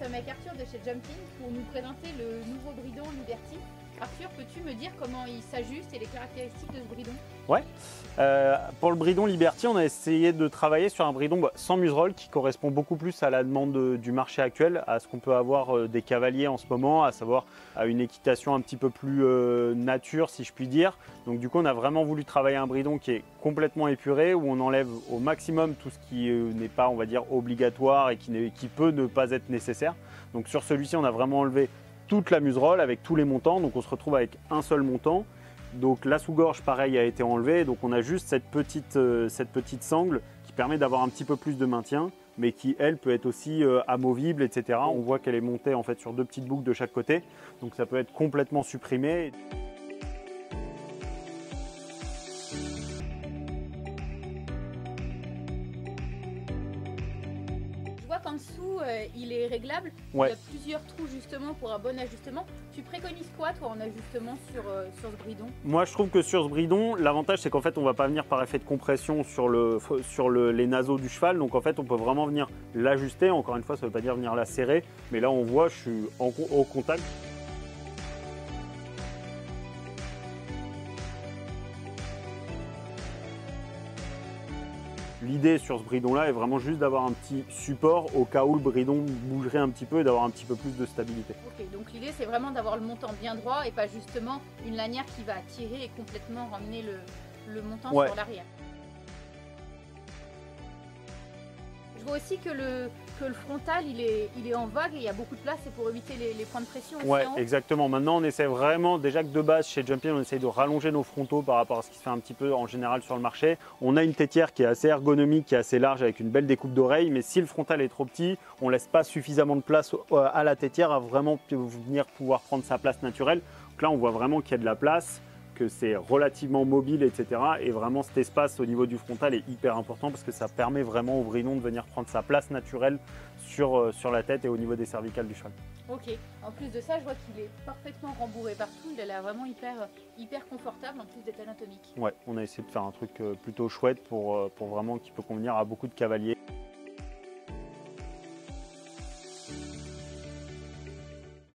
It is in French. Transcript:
sommes avec Arthur de chez Jumping pour nous présenter le nouveau bridon Liberty. Arthur, peux-tu me dire comment il s'ajuste et les caractéristiques de ce bridon? Ouais. Pour le bridon Liberty, on a essayé de travailler sur un bridon sans museroll qui correspond beaucoup plus à la demande du marché actuel, à ce qu'on peut avoir des cavaliers en ce moment, à savoir à une équitation un petit peu plus nature, si je puis dire. Donc du coup, on a vraiment voulu travailler un bridon qui est complètement épuré, où on enlève au maximum tout ce qui n'est pas, on va dire, obligatoire et qui peut ne pas être nécessaire. Donc sur celui-ci, on a vraiment enlevé toute la museroll avec tous les montants, donc on se retrouve avec un seul montant. Donc la sous-gorge pareil a été enlevée, donc on a juste cette petite sangle qui permet d'avoir un petit peu plus de maintien, mais qui elle peut être aussi amovible, etc. On voit qu'elle est montée en fait sur deux petites boucles de chaque côté, donc ça peut être complètement supprimé. Je vois qu'en dessous, il est réglable. Ouais. Il y a plusieurs trous justement pour un bon ajustement. Tu préconises quoi toi en ajustement sur ce bridon? Moi je trouve que sur ce bridon, l'avantage c'est qu'en fait on ne va pas venir par effet de compression sur les naseaux du cheval. Donc en fait on peut vraiment venir l'ajuster. Encore une fois, ça ne veut pas dire venir la serrer. Mais là on voit, je suis au contact. L'idée sur ce bridon-là est vraiment juste d'avoir un petit support au cas où le bridon bougerait un petit peu et d'avoir un petit peu plus de stabilité. Ok, donc l'idée c'est vraiment d'avoir le montant bien droit et pas justement une lanière qui va tirer et complètement ramener le montant sur l'arrière. Je vois aussi que le frontal il est en vague et il y a beaucoup de place, et pour éviter les points de pression. Ouais, exactement. Maintenant on essaie vraiment, déjà que de base chez Jumping on essaye de rallonger nos frontaux par rapport à ce qui se fait un petit peu en général sur le marché. On a une tétière qui est assez ergonomique, qui est assez large avec une belle découpe d'oreille, mais si le frontal est trop petit, on ne laisse pas suffisamment de place à la tétière à vraiment venir pouvoir prendre sa place naturelle. Donc là on voit vraiment qu'il y a de la place, que c'est relativement mobile, etc. Et vraiment cet espace au niveau du frontal est hyper important parce que ça permet vraiment au bridon de venir prendre sa place naturelle sur la tête et au niveau des cervicales du cheval. Ok, en plus de ça, je vois qu'il est parfaitement rembourré partout, il a l'air vraiment hyper confortable en plus d'être anatomique. Ouais, on a essayé de faire un truc plutôt chouette pour vraiment qui peut convenir à beaucoup de cavaliers.